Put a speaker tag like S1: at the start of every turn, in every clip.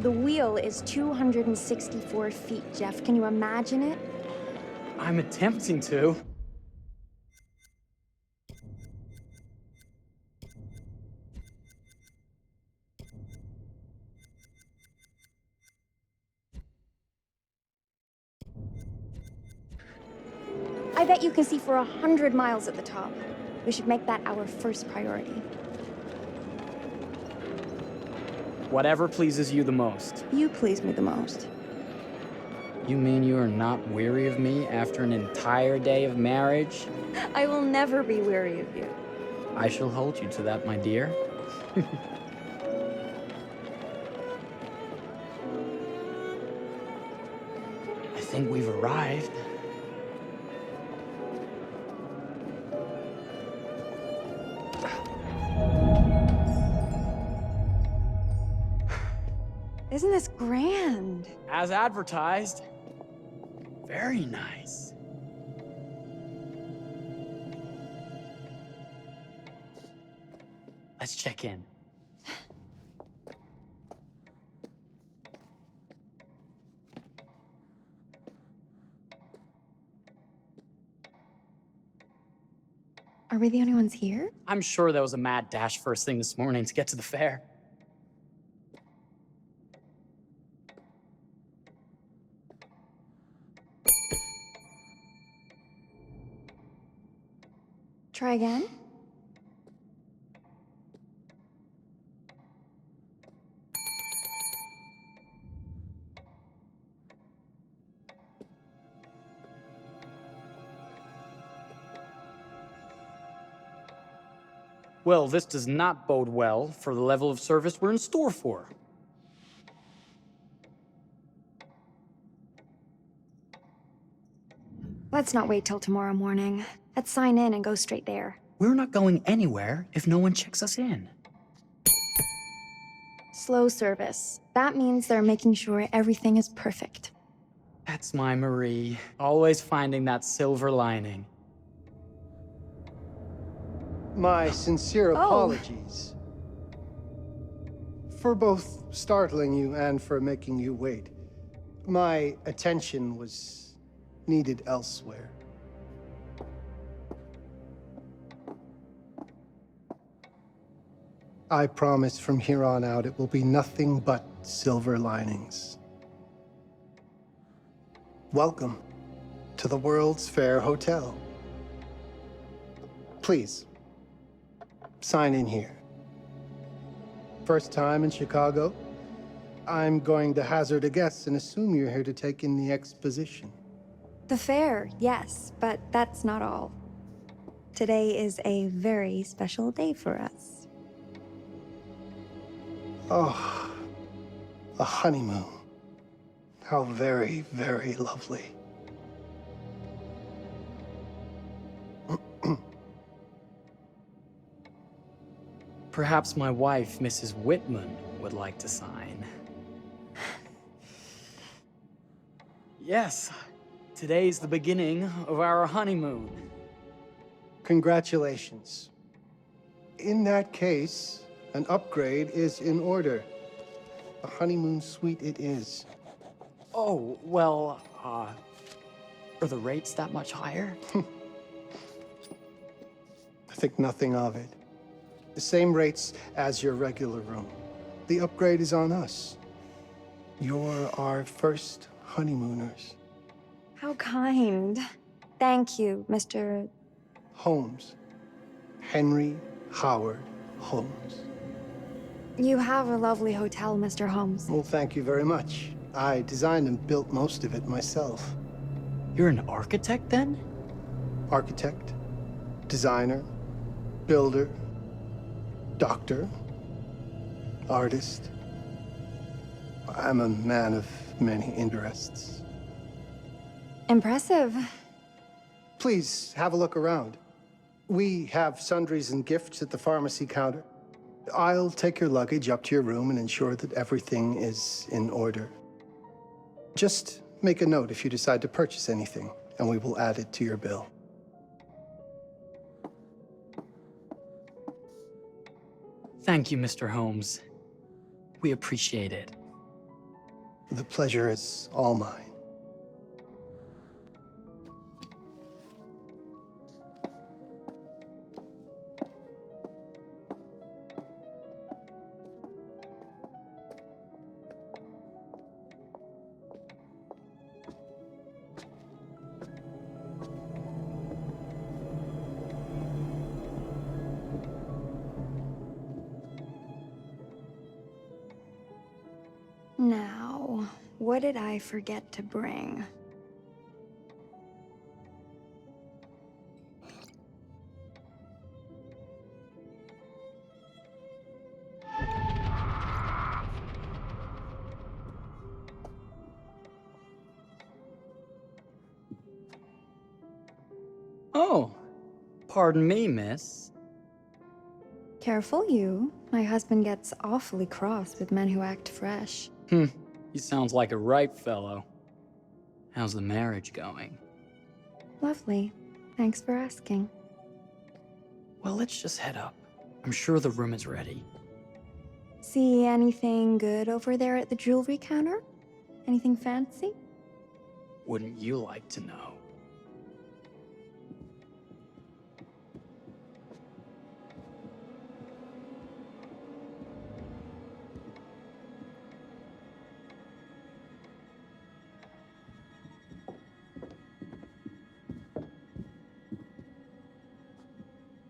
S1: The wheel is 264 feet, Jeff. Can you imagine it?
S2: I'm attempting to.
S1: I bet you can see for 100 miles at the top. We should make that our first priority.
S2: Whatever pleases you the most.
S1: You please me the most.
S2: You mean you are not weary of me after an entire day of marriage?
S1: I will never be weary of you.
S2: I shall hold you to that, my dear. I think we've arrived.
S1: Isn't this grand?
S2: As advertised. Very nice. Let's check in.
S1: Are we the only ones here?
S2: I'm sure there was a mad dash first thing this morning to get to the fair.
S1: Try again?
S2: Well, this does not bode well for the level of service we're in store for.
S1: Let's not wait till tomorrow morning. Let's sign in and go straight there.
S2: We're not going anywhere if no one checks us in.
S1: Slow service. That means they're making sure everything is perfect.
S2: That's my Marie, always finding that silver lining.
S3: My sincere
S1: Oh.
S3: apologies for both startling you and for making you wait. My attention was needed elsewhere. I promise from here on out it will be nothing but silver linings. Welcome to the World's Fair Hotel. Please, sign in here. First time in Chicago? I'm going to hazard a guess and assume you're here to take in the exposition.
S1: The fair, yes, but that's not all. Today is a very special day for us.
S3: Oh, a honeymoon. How very, very lovely.
S2: Perhaps my wife, Mrs. Whitman, would like to sign. Yes, today's the beginning of our honeymoon.
S3: Congratulations. In that case, an upgrade is in order. A honeymoon suite it is.
S2: Oh, well, are the rates that much higher?
S3: I think nothing of it. The same rates as your regular room. The upgrade is on us. You're our first honeymooners.
S1: How kind. Thank you, Mr.
S3: Holmes. Henry Howard Holmes.
S1: You have a lovely hotel, Mr. Holmes.
S3: Well, thank you very much. I designed and built most of it myself.
S2: You're an architect, then?
S3: Architect, designer, builder, doctor, artist. I'm a man of many interests.
S1: Impressive.
S3: Please have a look around. We have sundries and gifts at the pharmacy counter. I'll take your luggage up to your room and ensure that everything is in order. Just make a note if you decide to purchase anything, and we will add it to your bill.
S2: Thank you, Mr. Holmes. We appreciate it.
S3: The pleasure is all mine.
S1: Now, what did I forget to bring?
S2: Oh, pardon me, miss.
S1: Careful you. My husband gets awfully cross with men who act fresh.
S2: He sounds like a ripe fellow. How's the marriage going?
S1: Lovely. Thanks for asking.
S2: Well, let's just head up. I'm sure the room is ready.
S1: See anything good over there at the jewelry counter? Anything fancy?
S2: Wouldn't you like to know?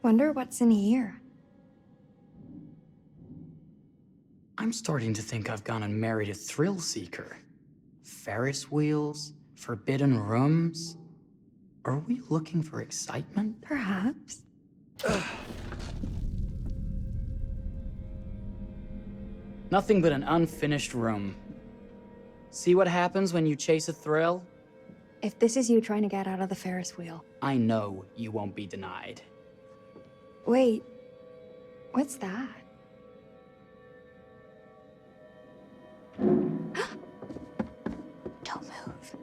S1: Wonder what's in here.
S2: I'm starting to think I've gone and married a thrill seeker. Ferris wheels, forbidden rooms. Are we looking for excitement?
S1: Perhaps.
S2: Nothing but an unfinished room. See what happens when you chase a thrill?
S1: If this is you trying to get out of the Ferris wheel.
S2: I know you won't be denied.
S1: Wait, what's that? Don't move.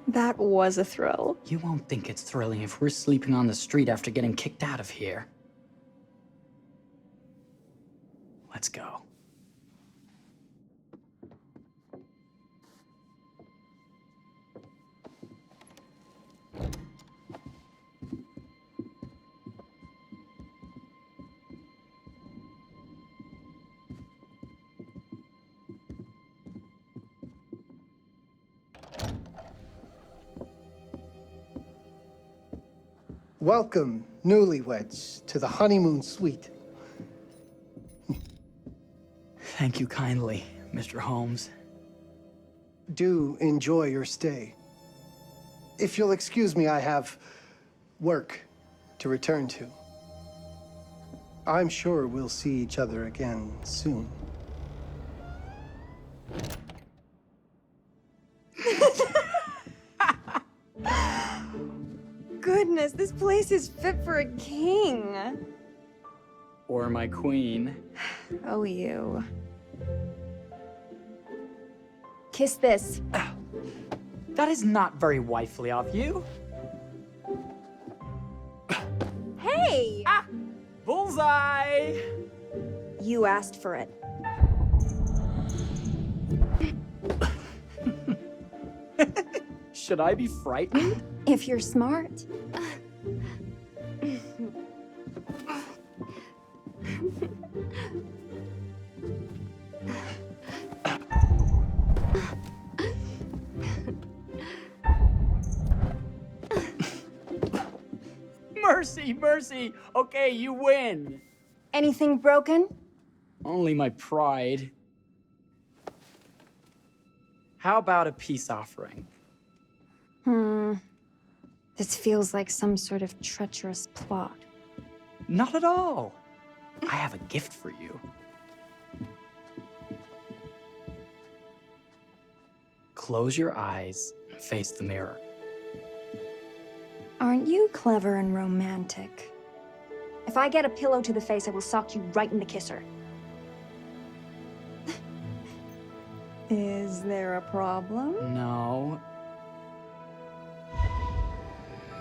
S1: That was a thrill.
S2: You won't think it's thrilling if we're sleeping on the street after getting kicked out of here. Let's go.
S3: Welcome, newlyweds, to the honeymoon suite.
S2: Thank you kindly, Mr. Holmes.
S3: Do enjoy your stay. If you'll excuse me, I have work to return to. I'm sure we'll see each other again soon.
S1: Goodness, this place is fit for a king.
S2: Or my queen.
S1: Oh, you. Kiss this.
S2: That is not very wifely of you.
S1: Hey!
S2: Bullseye!
S1: You asked for it.
S2: Should I be frightened?
S1: If you're smart.
S2: Mercy, mercy! Okay, you win!
S1: Anything broken?
S2: Only my pride. How about a peace offering?
S1: This feels like some sort of treacherous plot.
S2: Not at all. I have a gift for you. Close your eyes and face the mirror.
S1: Aren't you clever and romantic?
S4: If I get a pillow to the face, I will sock you right in the kisser.
S1: Is there a problem?
S2: No.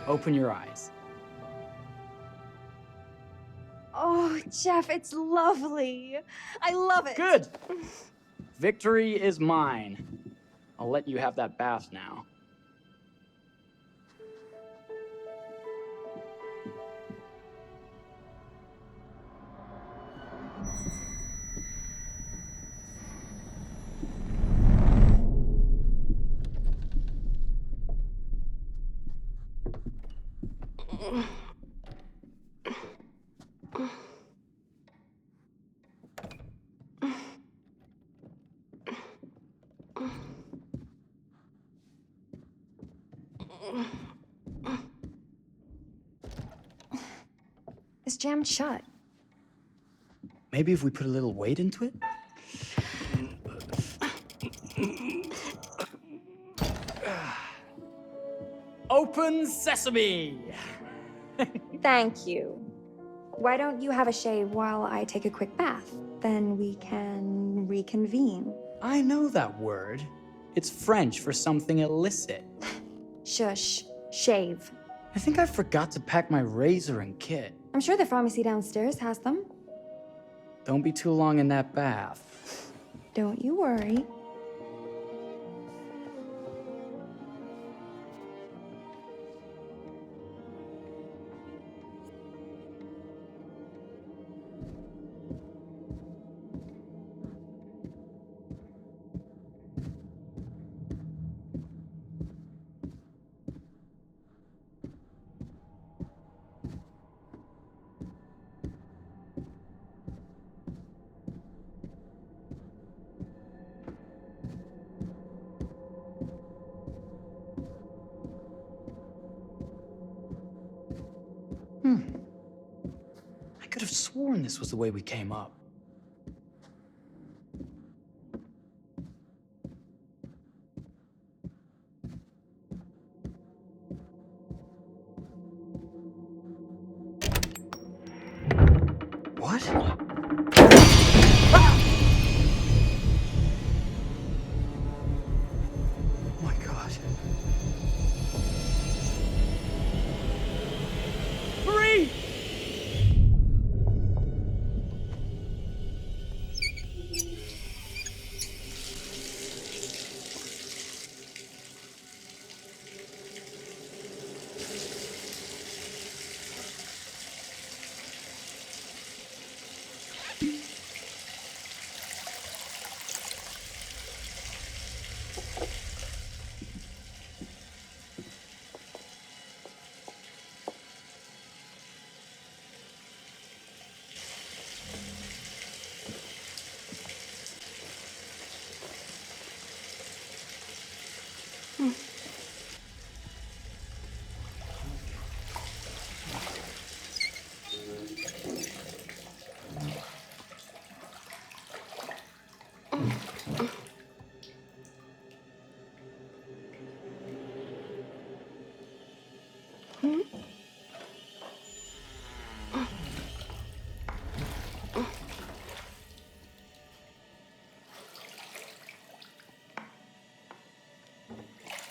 S2: Open your eyes.
S4: Oh, Jeff, it's lovely. I love it.
S2: Good. Victory is mine. I'll let you have that bath now.
S4: It's jammed shut.
S2: Maybe if we put a little weight into it? Open sesame!
S1: Thank you. Why don't you have a shave while I take a quick bath? Then we can reconvene.
S2: I know that word. It's French for something illicit.
S1: Shush. Shave.
S2: I think I forgot to pack my razor and kit.
S1: I'm sure the pharmacy downstairs has them.
S2: Don't be too long in that bath.
S1: Don't you worry.
S2: I could have sworn this was the way we came up. What? Oh my God. Marie!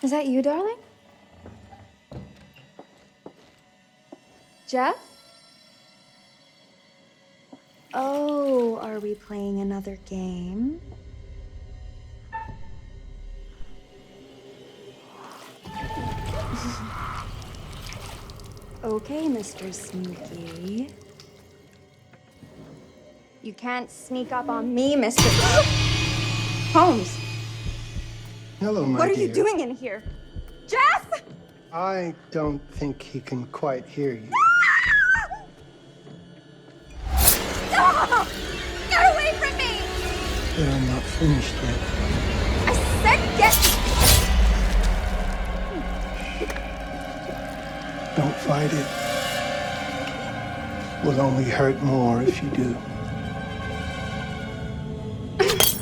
S1: Is that you, darling? Jeff? Oh, are we playing another game? Okay, Mr. Sneaky. You can't sneak up on me, Mr. Holmes!
S3: Hello, my
S1: What are
S3: dear.
S1: you doing in here? Jeff!
S3: I don't think he can quite hear you.
S1: Stop! Get away from me!
S3: But I'm not finished yet.
S1: I said
S3: Don't fight it. Will only hurt more if you do.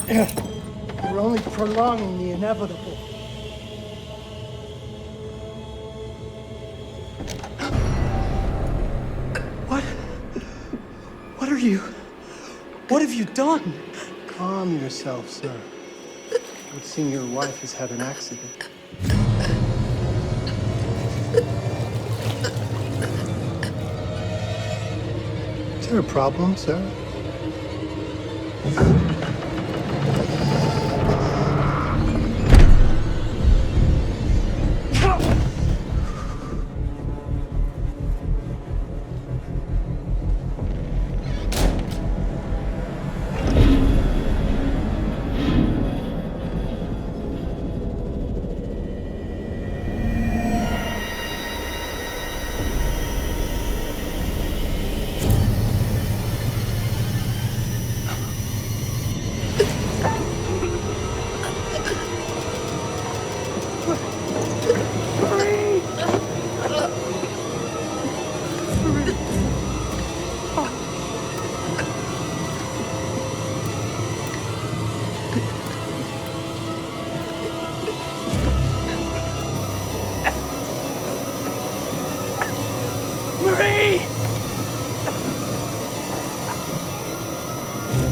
S3: You're only prolonging the inevitable.
S2: What are you? What have you done?
S3: Calm yourself, sir. It would seem your wife has had an accident. Is there a problem, sir?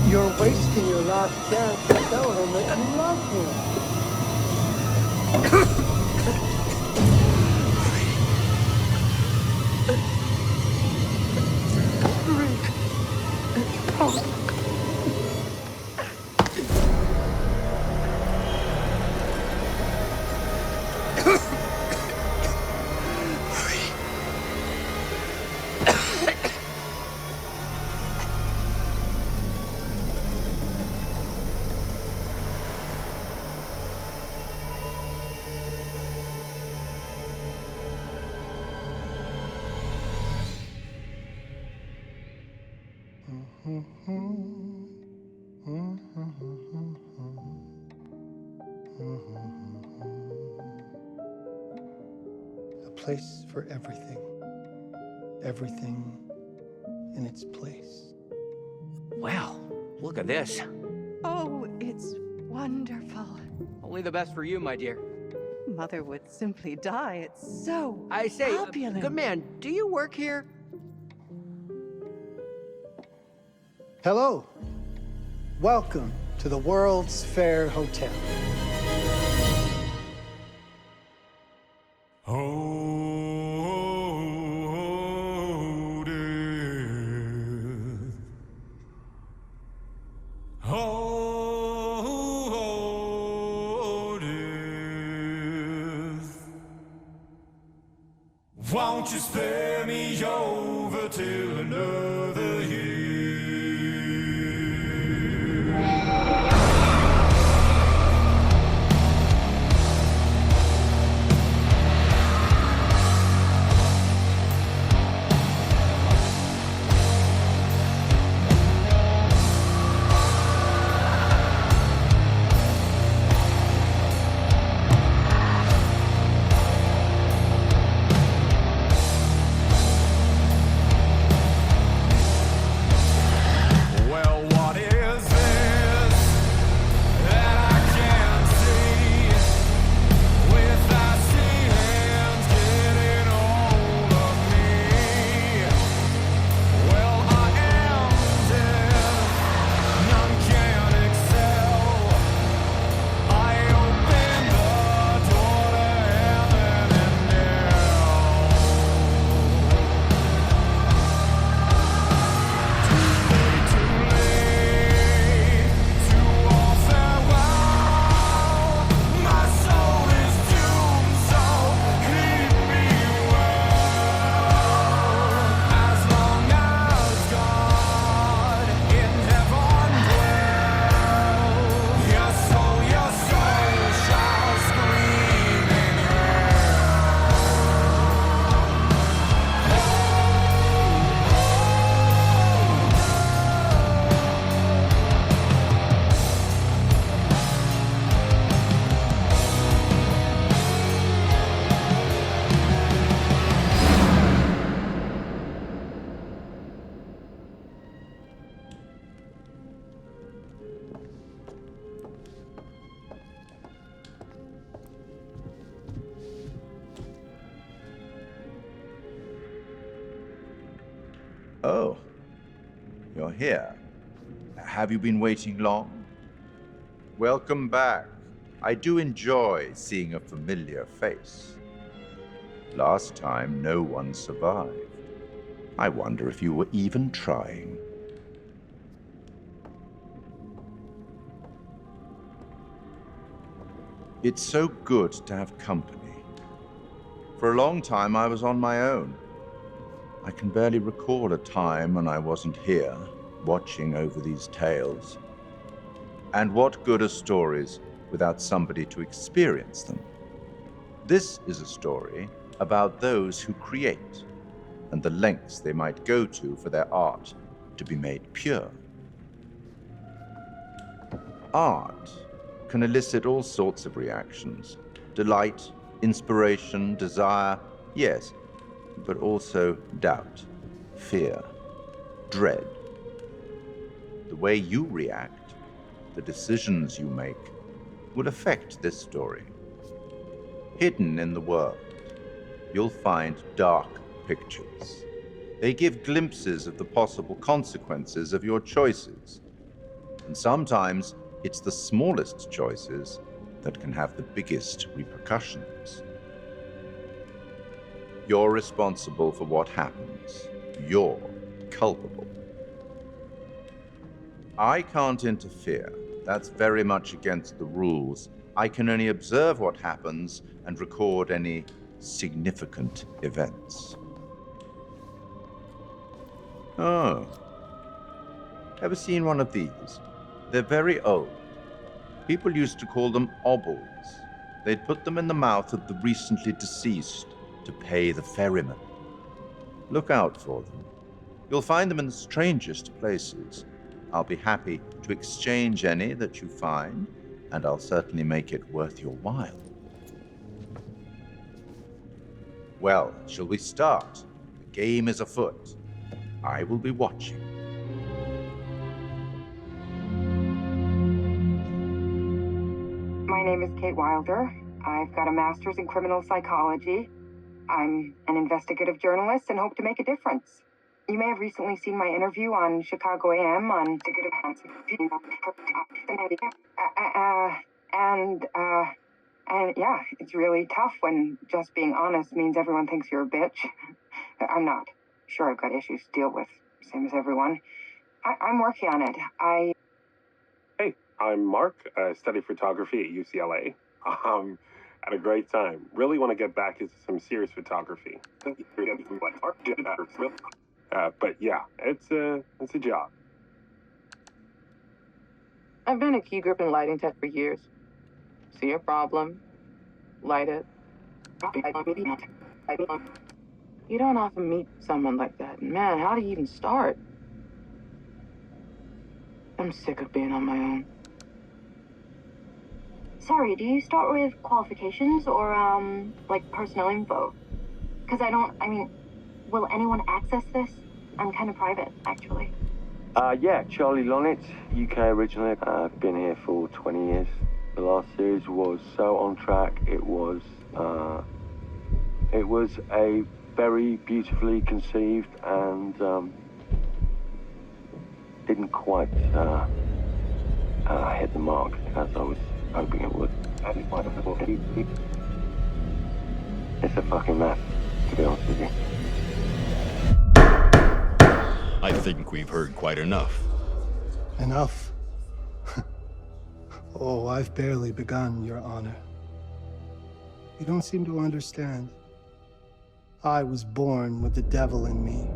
S3: You're wasting your last chance to tell him that you love him. A place for everything. Everything in its place.
S5: Wow, look at this.
S6: Oh, it's wonderful.
S5: Only the best for you, my dear.
S6: Mother would simply die. It's so
S5: I say,
S6: opulent.
S5: good man, do you work here?
S3: Hello. Welcome to the World's Fair Hotel.
S7: Won't you spare me over till another year?
S8: Oh, you're here. Have you been waiting long? Welcome back. I do enjoy seeing a familiar face. Last time, no one survived. I wonder if you were even trying. It's so good to have company. For a long time, I was on my own. I can barely recall a time when I wasn't here, watching over these tales. And what good are stories without somebody to experience them? This is a story about those who create, and the lengths they might go to for their art to be made pure. Art can elicit all sorts of reactions. Delight, inspiration, desire, yes, but also doubt, fear, dread. The way you react, the decisions you make, will affect this story. Hidden in the world, you'll find dark pictures. They give glimpses of the possible consequences of your choices. And sometimes it's the smallest choices that can have the biggest repercussions. You're responsible for what happens. You're culpable. I can't interfere. That's very much against the rules. I can only observe what happens and record any significant events. Oh. Ever seen one of these? They're very old. People used to call them obols. They'd put them in the mouth of the recently deceased to pay the ferryman. Look out for them. You'll find them in the strangest places. I'll be happy to exchange any that you find, and I'll certainly make it worth your while. Well, shall we start? The game is afoot. I will be watching.
S9: My name is Kate Wilder. I've got a master's in criminal psychology. I'm an investigative journalist and hope to make a difference. You may have recently seen my interview on Chicago AM on and yeah, it's really tough when just being honest means everyone thinks you're a bitch. I'm not. Sure, I've got issues to deal with, same as everyone. I'm working on it.
S10: Hey, I'm Mark. I study photography at UCLA. Had a great time. Really want to get back into some serious photography. But yeah, it's a job.
S9: I've been a key grip and lighting tech for years. See a problem, light it. You don't often meet someone like that. And man, how do you even start? I'm sick of being on my own.
S11: Sorry, do you start with qualifications or, like personnel info? Because will anyone access this? I'm kind of private, actually.
S12: Yeah, Charlie Lonitz, UK originally. I've been here for 20 years. The last series was so on track. It was a very beautifully conceived and didn't quite hit the mark as I was hoping it would. It's a fucking mess, to be honest with you.
S13: I think we've heard quite enough.
S3: Enough? Oh, I've barely begun, Your Honor. You don't seem to understand. I was born with the devil in me.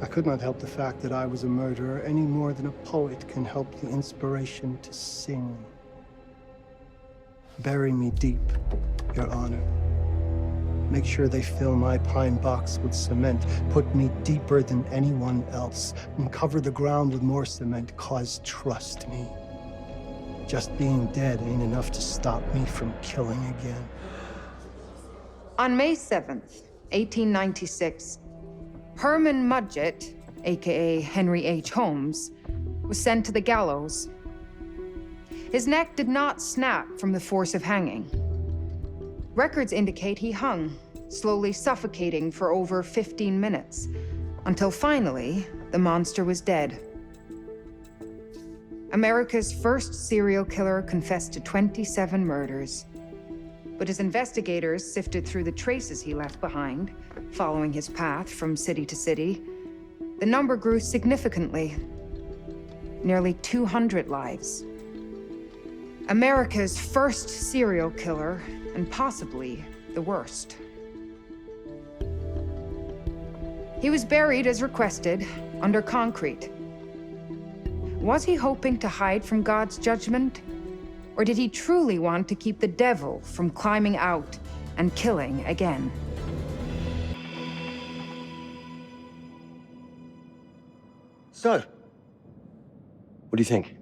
S3: I could not help the fact that I was a murderer any more than a poet can help the inspiration to sing. Bury me deep, Your Honor. Make sure they fill my pine box with cement. Put me deeper than anyone else. And cover the ground with more cement, 'cause trust me, just being dead ain't enough to stop me from killing again.
S14: On May 7th, 1896, Herman Mudgett, aka Henry H. Holmes, was sent to the gallows. His neck did not snap from the force of hanging. Records indicate he hung slowly suffocating for over 15 minutes, until finally, the monster was dead. America's first serial killer confessed to 27 murders. But as investigators sifted through the traces he left behind, following his path from city to city, the number grew significantly. Nearly 200 lives. America's first serial killer, and possibly the worst. He was buried as requested, under concrete. Was he hoping to hide from God's judgment? Or did he truly want to keep the devil from climbing out and killing again?
S12: So, what do you think?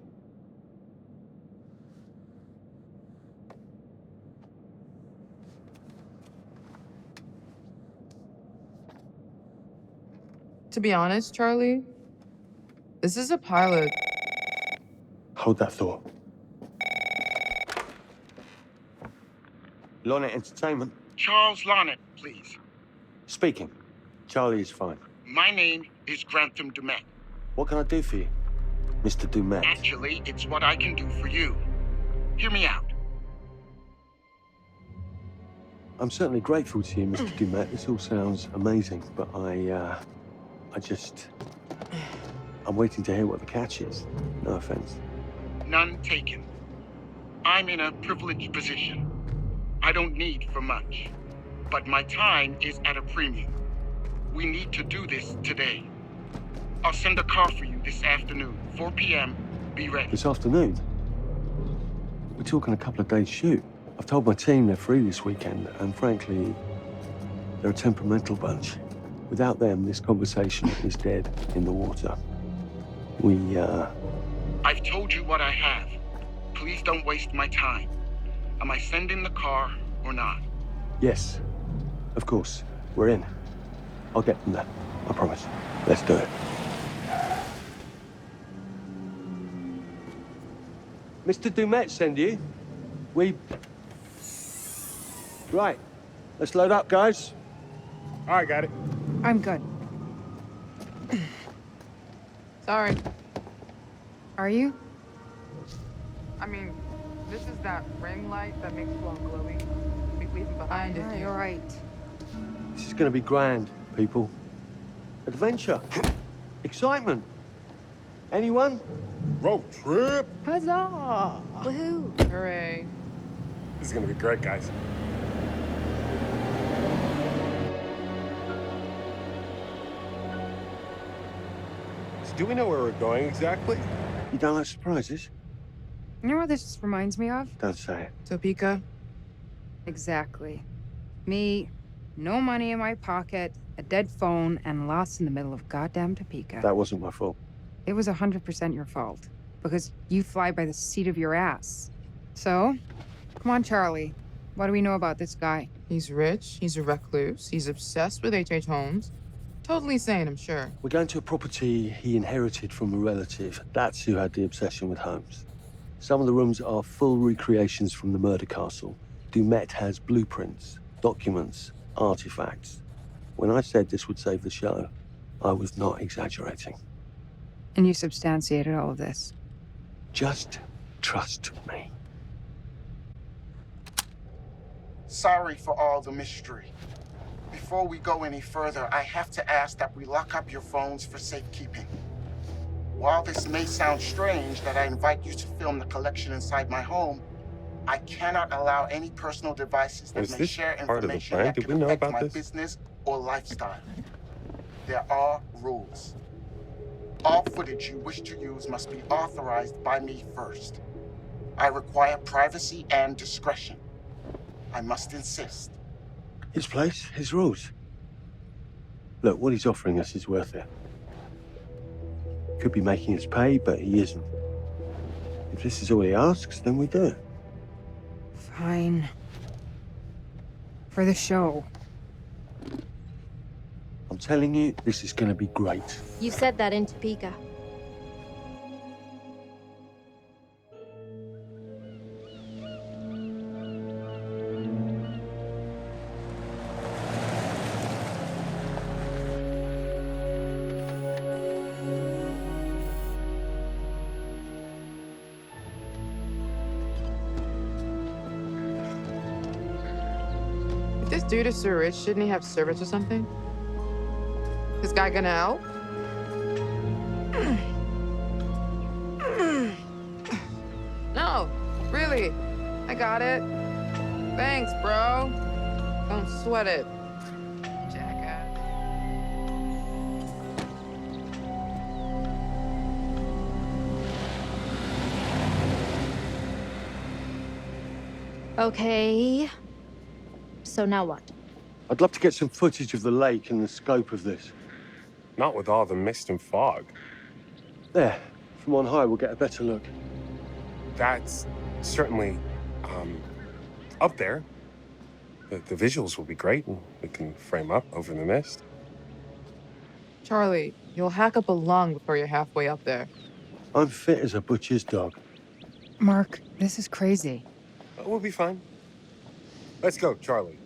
S15: To be honest, Charlie, this is a pilot.
S12: Hold that thought. Lonnet Entertainment.
S16: Charles Lonnet, please.
S12: Speaking. Charlie is fine.
S16: My name is Grantham Dumet.
S12: What can I do for you, Mr. Dumet?
S16: Actually, it's what I can do for you. Hear me out.
S12: I'm certainly grateful to you, Mr. Dumet. This all sounds amazing, but I'm waiting to hear what the catch is. No offense.
S16: None taken. I'm in a privileged position. I don't need for much, but my time is at a premium. We need to do this today. I'll send a car for you this afternoon, 4 p.m. Be ready.
S12: This afternoon? We're talking a couple of days shoot. I've told my team they're free this weekend, and frankly, they're a temperamental bunch. Without them, this conversation is dead in the water.
S16: I've told you what I have. Please don't waste my time. Am I sending the car or not?
S12: Yes, of course. We're in. I'll get them there. I promise. Let's do it. Mr. Dumet send you? Right. Let's load up, guys.
S16: All right, got it.
S14: I'm good.
S15: Sorry.
S14: Are you?
S15: I mean, this is that ring light that makes one glowy. We leave it behind if you...
S14: All right.
S12: This is gonna be grand, people. Adventure. Excitement. Anyone?
S10: Road trip.
S14: Huzzah!
S1: Woohoo!
S15: Hooray.
S10: This is gonna be great, guys. So do we know where we're going exactly?
S12: You don't like surprises?
S14: You know what this reminds me of?
S12: Don't say it.
S15: Topeka?
S14: Exactly. Me, no money in my pocket, a dead phone, and lost in the middle of goddamn Topeka.
S12: That wasn't my fault.
S14: It was 100% your fault. Because you fly by the seat of your ass. So, come on, Charlie. What do we know about this guy?
S15: He's rich, he's a recluse, he's obsessed with H.H. Holmes. Totally sane, I'm sure.
S12: We're going to a property he inherited from a relative. That's who had the obsession with Holmes. Some of the rooms are full recreations from the murder castle. Dumet has blueprints, documents, artifacts. When I said this would save the show, I was not exaggerating.
S14: And you substantiated all of this?
S12: Just trust me.
S16: Sorry for all the mystery. Before we go any further, I have to ask that we lock up your phones for safekeeping. While this may sound strange that I invite you to film the collection inside my home, I cannot allow any personal devices that
S10: Was
S16: may
S10: this
S16: share
S10: part of the
S16: information
S10: plan?
S16: that
S10: Did
S16: could
S10: we know
S16: affect
S10: about
S16: my
S10: this?
S16: business or lifestyle. There are rules. All footage you wish to use must be authorized by me first. I require privacy and discretion. I must insist.
S12: His place, his rules. Look, what he's offering us is worth it. Could be making us pay, but he isn't. If this is all he asks, then we do it.
S14: Fine. For the show.
S12: I'm telling you, this is gonna be great.
S17: You said that in Topeka.
S15: dude is so rich, shouldn't he have servants or something? This guy gonna help? No, really. I got it. Thanks, bro. Don't sweat it. Jackass.
S17: Okay. So now what?
S12: I'd love to get some footage of the lake and the scope of this.
S10: Not with all the mist and fog.
S12: There, from on high, we'll get a better look.
S10: That's certainly, up there. The visuals will be great, and we can frame up over the mist.
S15: Charlie, you'll hack up a lung before you're halfway up there.
S12: I'm fit as a butcher's dog.
S14: Mark, this is crazy.
S10: We'll be fine. Let's go, Charlie.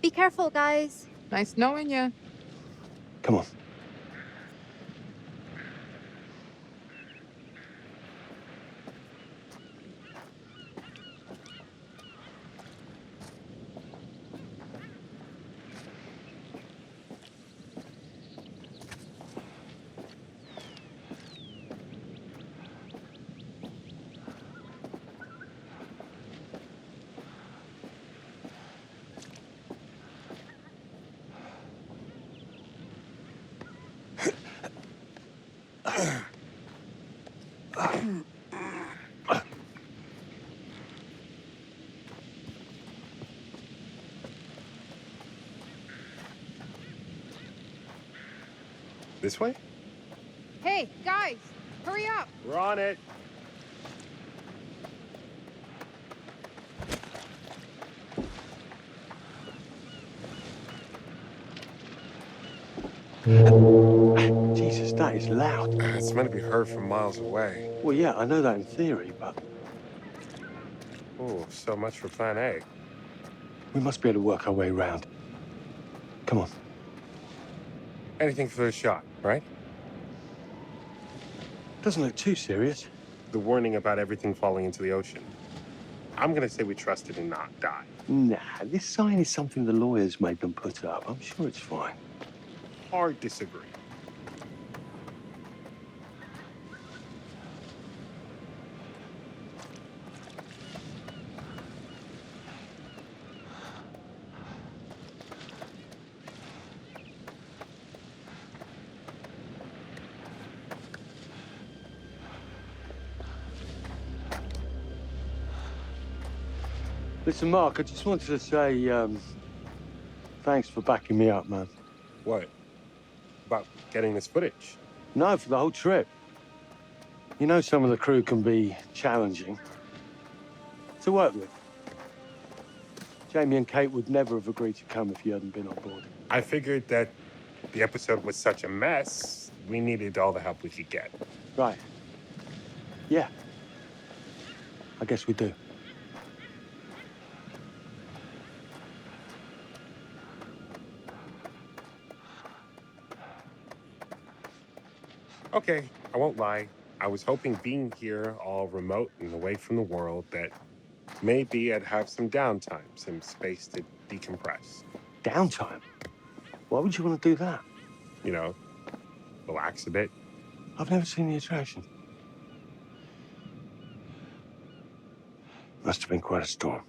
S17: Be careful, guys.
S15: Nice knowing you.
S12: Come on.
S10: This way?
S15: Hey, guys, hurry up.
S10: We're on it.
S12: Jesus, that is loud.
S10: It's meant to be heard from miles away.
S12: Well, yeah, I know that in theory, but
S10: Oh, so much for plan A.
S12: we must be able to work our way around. Come on.
S10: Anything for the shot, right?
S12: Doesn't look too serious.
S10: The warning about everything falling into the ocean. I'm gonna say we trust it and not die.
S12: Nah, this sign is something the lawyers made them put up. I'm sure it's fine.
S10: Hard disagree.
S12: Listen, Mark, I just wanted to say, thanks for backing me up, man.
S10: What? About getting this footage?
S12: No, for the whole trip. You know some of the crew can be challenging to work with. Jamie and Kate would never have agreed to come if you hadn't been on board.
S10: I figured that the episode was such a mess, we needed all the help we could get.
S12: Right. Yeah. I guess we do.
S10: Okay, I won't lie. I was hoping being here all remote and away from the world that maybe I'd have some downtime, some space to decompress.
S12: Downtime? Why would you want to do that?
S10: You know, relax a bit.
S12: I've never seen the attraction. Must have been quite a storm.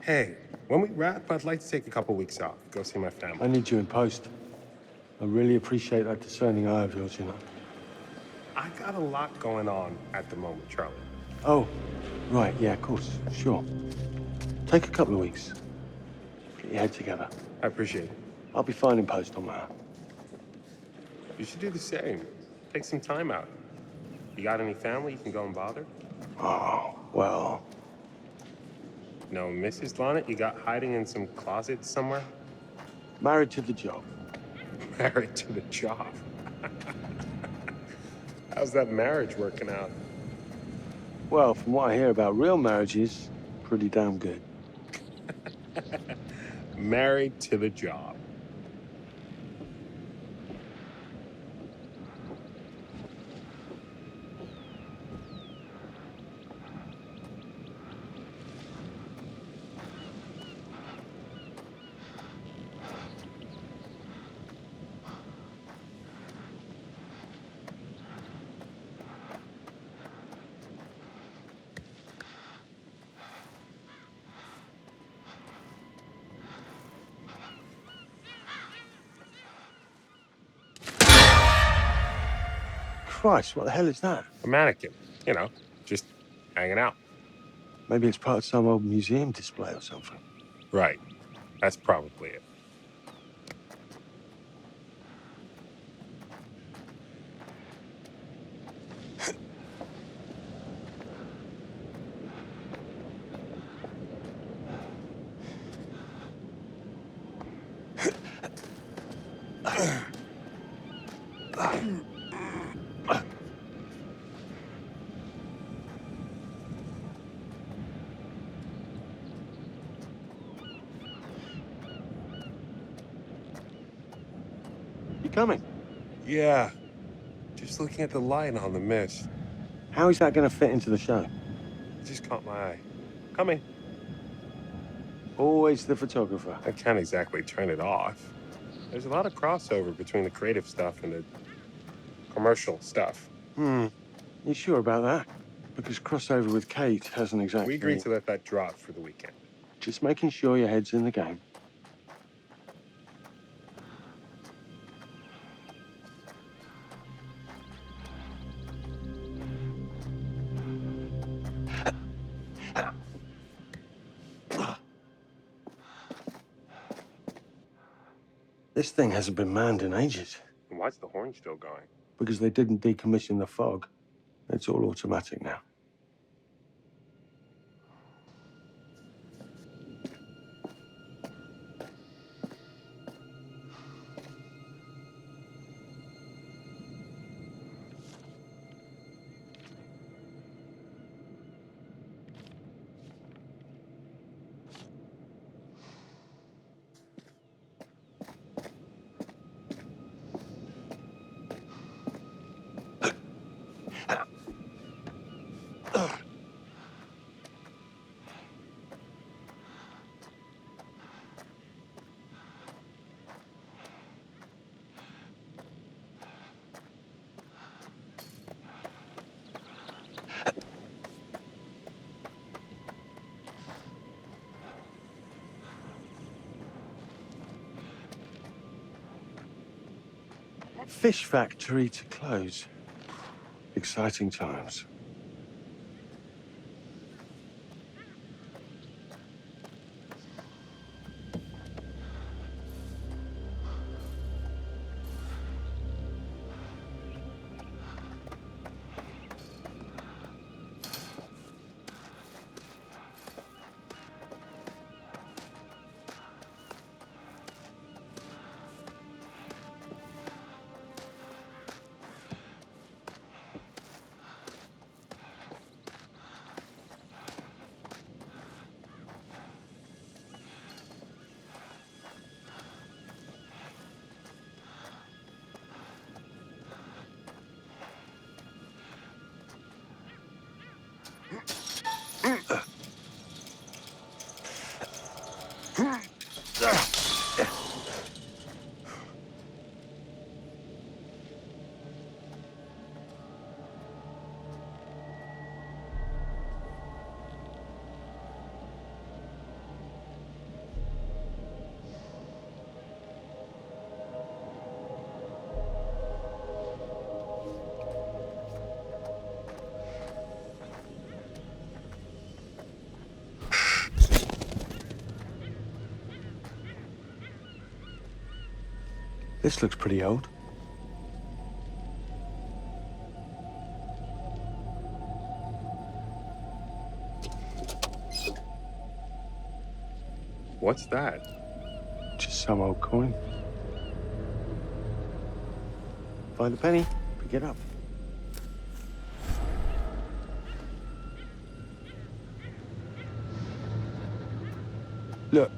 S10: Hey, when we wrap, I'd like to take a couple weeks off. Go see my family.
S12: I need you in post. I really appreciate that discerning eye of yours, you know.
S10: I got a lot going on at the moment, Charlie.
S12: Oh, right, yeah, of course, sure. Take a couple of weeks. Get your head together.
S10: I appreciate it.
S12: I'll be fine in post on my own.
S10: You should do the same. Take some time out. You got any family you can go and bother?
S12: Oh, well.
S10: No Mrs. Lonnet you got hiding in some closet somewhere?
S12: Married to the job.
S10: Married to the job. How's that marriage working out?
S12: Well, from what I hear about real marriages, pretty damn good.
S10: Married to the job.
S12: Christ, what the hell is that?
S10: A mannequin, you know, just hanging out.
S12: Maybe it's part of some old museum display or something.
S10: Right. That's probably it.
S12: You coming?
S10: Yeah. Just looking at the light on the mist.
S12: How is that going to fit into the show?
S10: It just caught my eye. Coming.
S12: Always the photographer.
S10: I can't exactly turn it off. There's a lot of crossover between the creative stuff and the commercial stuff.
S12: You sure about that? Because crossover with Kate hasn't exactly...
S10: We agreed to let that drop for the weekend.
S12: Just making sure your head's in the game. This thing hasn't been manned in ages.
S10: And why's the horn still going?
S12: Because they didn't decommission the fog. It's all automatic now. Fish factory to close. Exciting times. This looks pretty old.
S10: What's that?
S12: Just some old coin. Find a penny, pick it up. Look,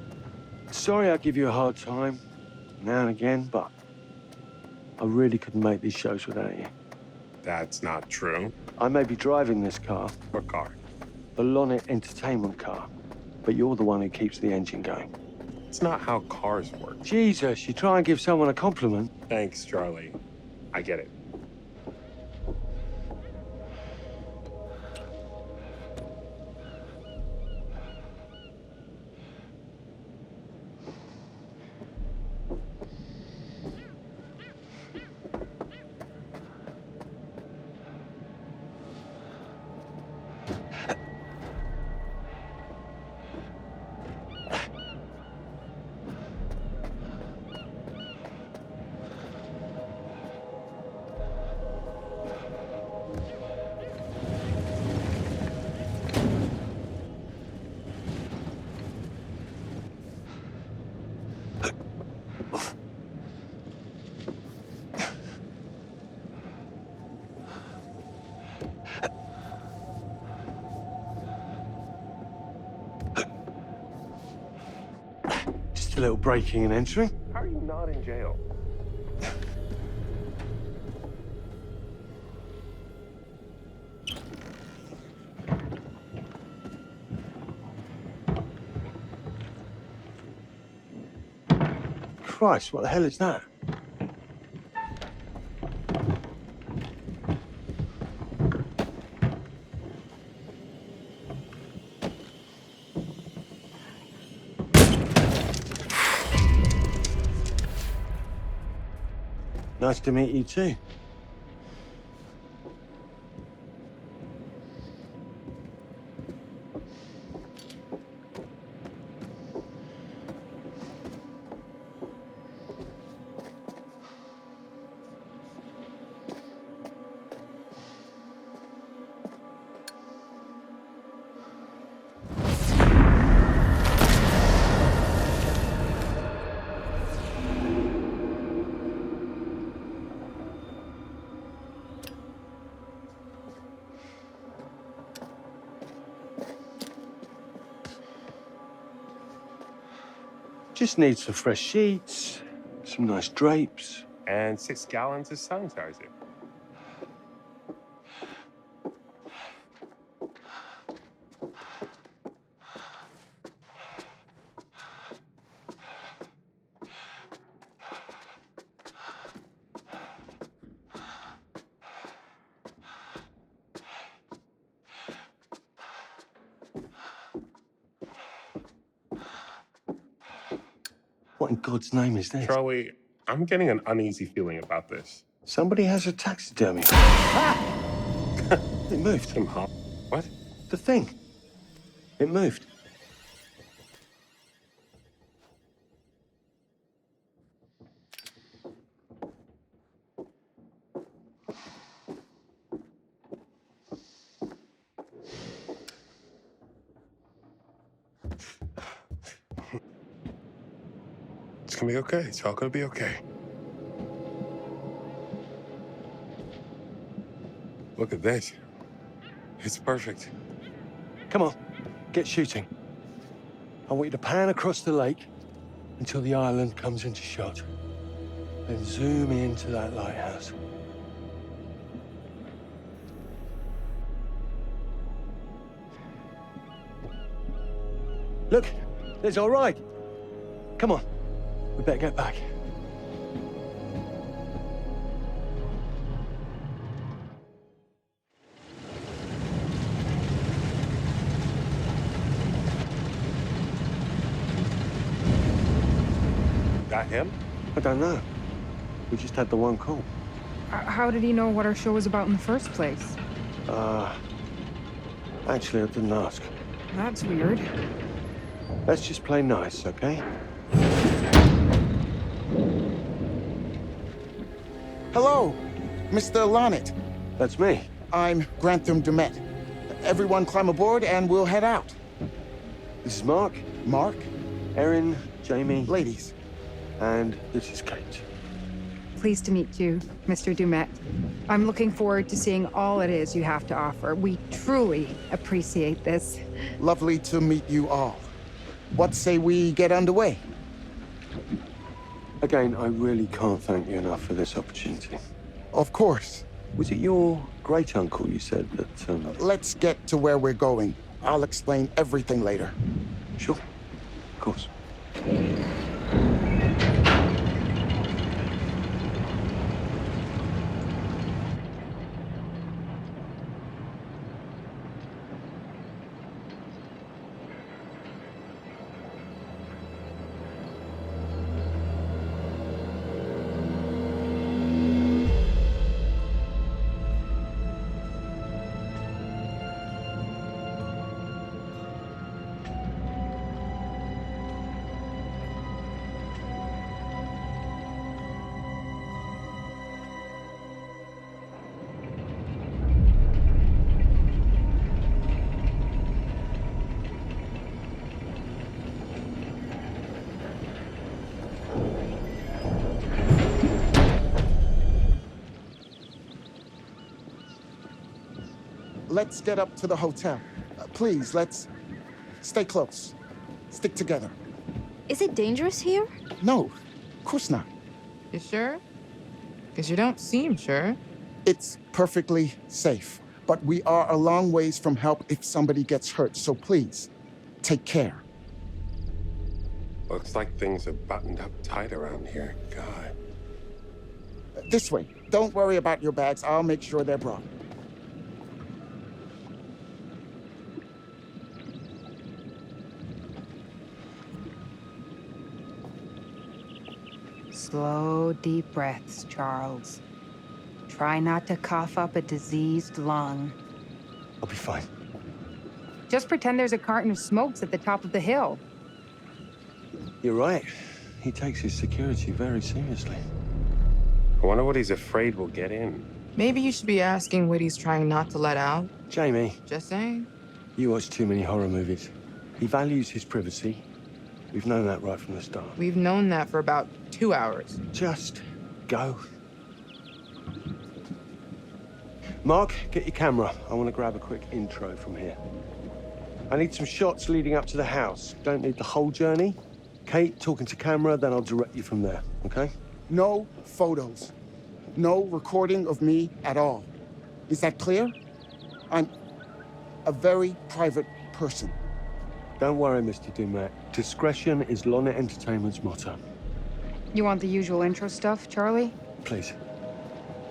S12: sorry I give you a hard time now and again, but I really couldn't make these shows without you.
S10: That's not true.
S12: I may be driving this car,
S10: What car?
S12: the Lonnet Entertainment car, but you're the one who keeps the engine going.
S10: It's not how cars work.
S12: Jesus, you try and give someone a compliment.
S10: Thanks, Charlie. I get it.
S12: Just a little breaking and entering.
S10: How are you not in jail?
S12: Christ, what the hell is that? Nice to meet you too. Just need some fresh sheets, some nice drapes.
S10: And 6 gallons of sanitizer.
S12: What in God's name is this?
S10: Charlie, I'm getting an uneasy feeling about this.
S12: Somebody has a taxidermy. Ah! It moved.
S10: What?
S12: The thing. It moved.
S10: It's gonna be okay. It's all gonna be okay. Look at this. It's perfect.
S12: Come on, get shooting. I want you to pan across the lake until the island comes into shot. Then zoom into that lighthouse. Look, there's all right. Come on, we better get back.
S10: That him?
S12: I don't know. We just had the one call.
S14: How did he know what our show was about in the first place?
S12: Actually, I didn't ask.
S14: That's weird.
S12: Let's just play nice, okay?
S16: Hello, Mr. Lonnet.
S12: That's me.
S16: I'm Grantham Dumet. Everyone climb aboard and we'll head out.
S12: This is Mark.
S16: Mark?
S12: Erin, Jamie.
S16: Ladies.
S12: And this is Kate.
S14: Pleased to meet you, Mr. Dumet. I'm looking forward to seeing all it is you have to offer. We truly appreciate this.
S16: Lovely to meet you all. What say we get underway?
S12: Again, I really can't thank you enough for this opportunity.
S16: Of course.
S12: Was it your great-uncle you said that,
S16: Let's get to where we're going. I'll explain everything later.
S12: Sure. Of course.
S16: Let's get up to the hotel. Please, let's stay close. Stick together.
S17: Is it dangerous here?
S16: No, of course not.
S15: You sure? Because you don't seem sure.
S16: It's perfectly safe, but we are a long ways from help if somebody gets hurt, so please, take care.
S10: Looks like things are buttoned up tight around here. God.
S16: This way. Don't worry about your bags. I'll make sure they're brought.
S14: Slow, deep breaths, Charles. Try not to cough up a diseased lung.
S12: I'll be fine.
S14: Just pretend there's a carton of smokes at the top of the hill.
S12: You're right. He takes his security very seriously.
S10: I wonder what he's afraid will get in.
S15: Maybe you should be asking what he's trying not to let out.
S12: Jamie.
S15: Just saying.
S12: You watch too many horror movies. He values his privacy. We've known that right from the start.
S15: We've known that for about 2 hours.
S12: Just go. Mark, get your camera. I want to grab a quick intro from here. I need some shots leading up to the house. Don't need the whole journey. Kate, talking to camera, then I'll direct you from there, okay?
S16: No photos. No recording of me at all. Is that clear? I'm a very private person.
S12: Don't worry, Mr. Dumet. Discretion is Lonnet Entertainment's motto.
S14: You want the usual intro stuff, Charlie?
S12: Please.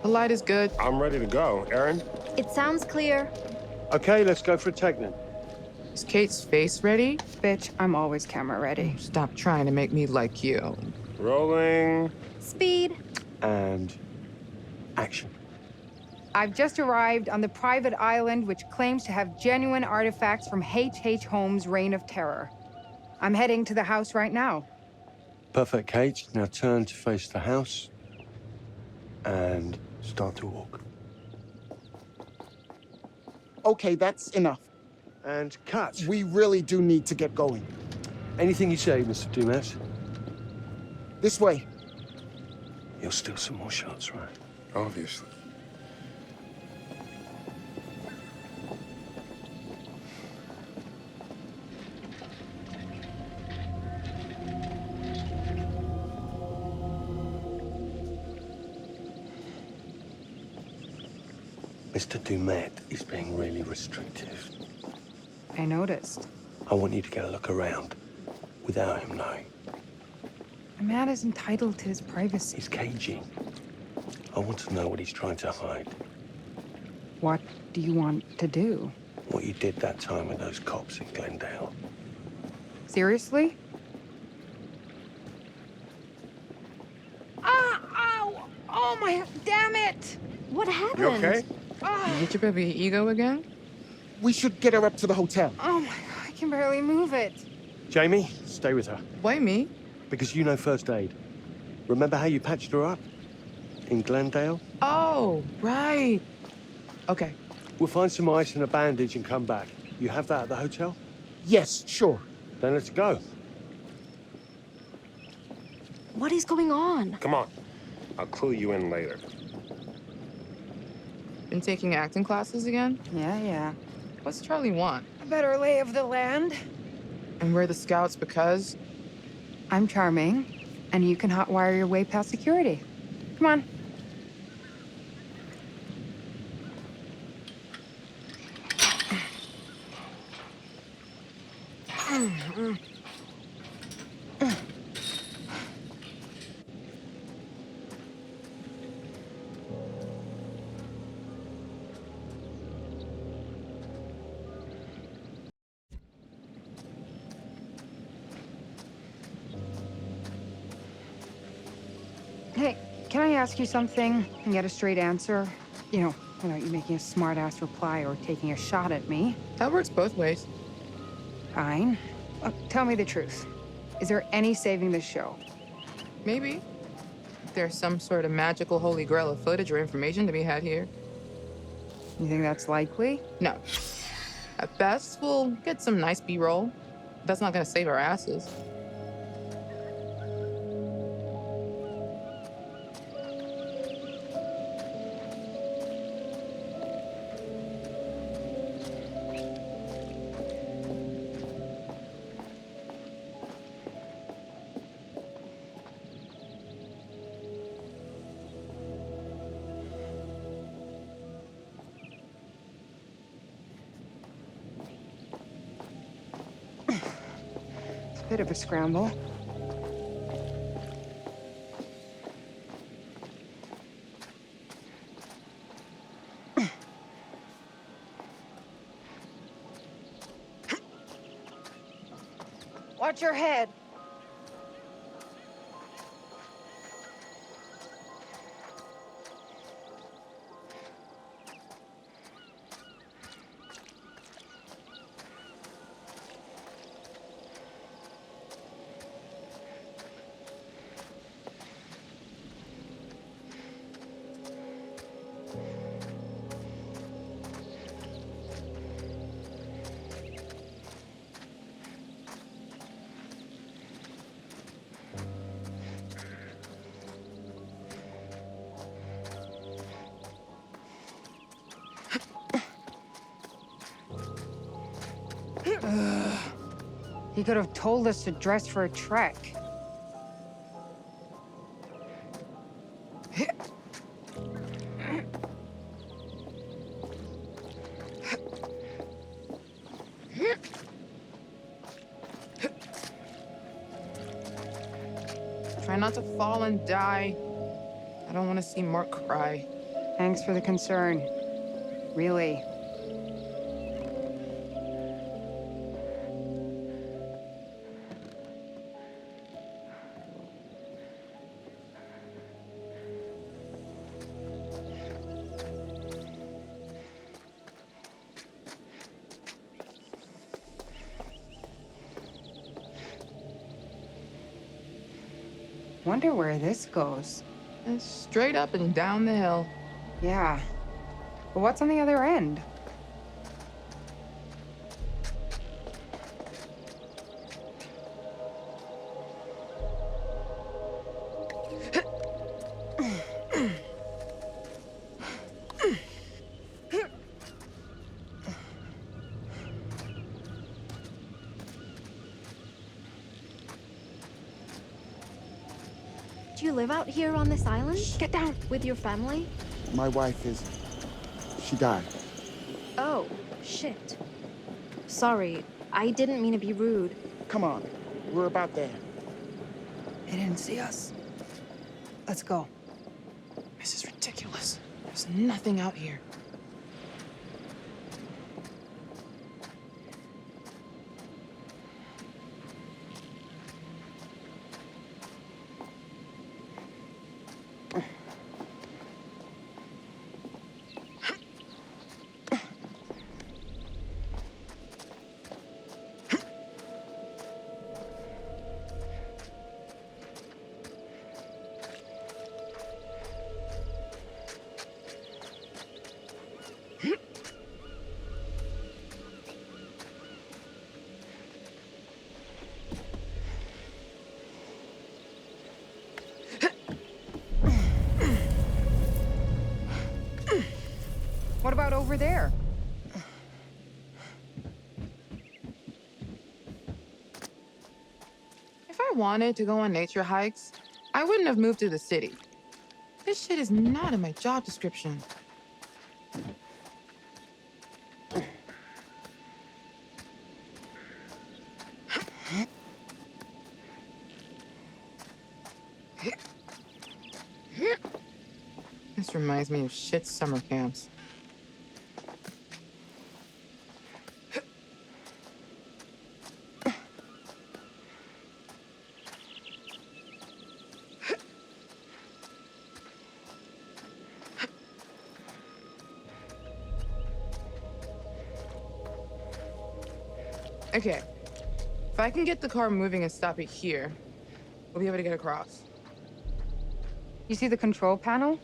S15: The light is good.
S10: I'm ready to go. Erin?
S17: It sounds clear.
S12: Okay, let's go for a take then.
S15: Is Kate's face ready?
S14: Bitch, I'm always camera ready.
S15: Stop trying to make me like you.
S10: Rolling.
S17: Speed.
S12: And action.
S14: I've just arrived on the private island which claims to have genuine artifacts from H.H. Holmes' Reign of Terror. I'm heading to the house right now.
S12: Perfect, Kate. Now turn to face the house and start to walk.
S16: Okay, that's enough.
S12: And cut.
S16: We really do need to get going.
S12: Anything you say, Mr. Dumet.
S16: This way.
S12: You'll steal some more shots, right?
S10: Obviously.
S12: Mr. Dumet is being really restrictive.
S14: I noticed.
S12: I want you to get a look around without him knowing.
S14: A man is entitled to his privacy.
S12: He's cagey. I want to know what he's trying to hide.
S14: What do you want to do?
S12: What you did that time with those cops in Glendale.
S14: Seriously? Ah! Ow! Oh my... Damn it!
S17: What happened?
S10: You okay?
S15: You get your baby ego again?
S16: We should get her up to the hotel.
S14: Oh my God, I can barely move it.
S12: Jamie, stay with her.
S15: Why me?
S12: Because you know first aid. Remember how you patched her up? in Glendale.
S15: Oh, right. Okay.
S12: We'll find some ice and a bandage and come back. You have that at the hotel?
S16: Yes, sure.
S12: Then let's go.
S17: What is going on?
S10: Come on. I'll clue you in later.
S15: Been taking acting classes again?
S14: Yeah.
S15: What's Charlie want?
S14: A better lay of the land.
S15: And we're the scouts because?
S14: I'm charming, and you can hotwire your way past security. Come on. Hey, can I ask you something and get a straight answer? You know, without you making a smart-ass reply or taking a shot at me.
S15: That works both ways.
S14: Fine. Tell me the truth. Is there any saving this show?
S15: Maybe. If there's some sort of magical holy grail of footage or information to be had here.
S14: You think that's likely?
S15: No. At best, we'll get some nice B-roll. That's not gonna save our asses.
S14: Bit of a scramble. Watch your head. He could have told us to dress for a trek.
S15: Try not to fall and die. I don't want to see Mark cry.
S14: Thanks for the concern. Really. Wonder where this goes.
S15: It's straight up and down the hill.
S14: Yeah. But what's on the other end?
S17: Do you live out here on this island?
S14: Get down!
S17: With your family?
S16: My wife is... she died.
S17: Oh, shit. Sorry, I didn't mean to be rude.
S16: Come on, we're about there.
S14: They didn't see us. Let's go.
S15: This is ridiculous. There's nothing out here.
S14: over there?
S15: If I wanted to go on nature hikes, I wouldn't have moved to the city. This shit is not in my job description. This reminds me of shit summer camps. Okay, if I can get the car moving and stop it here, we'll be able to get across.
S14: You see the control panel?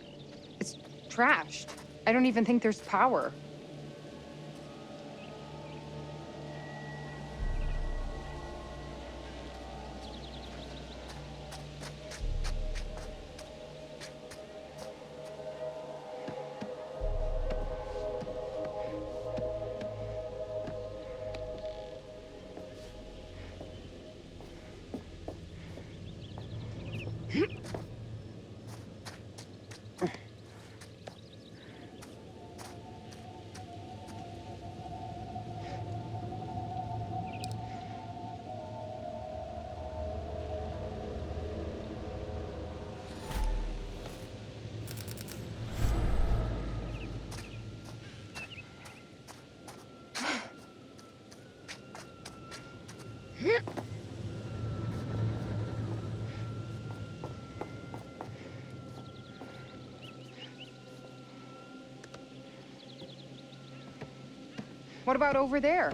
S14: It's trashed. I don't even think there's power. What about over there?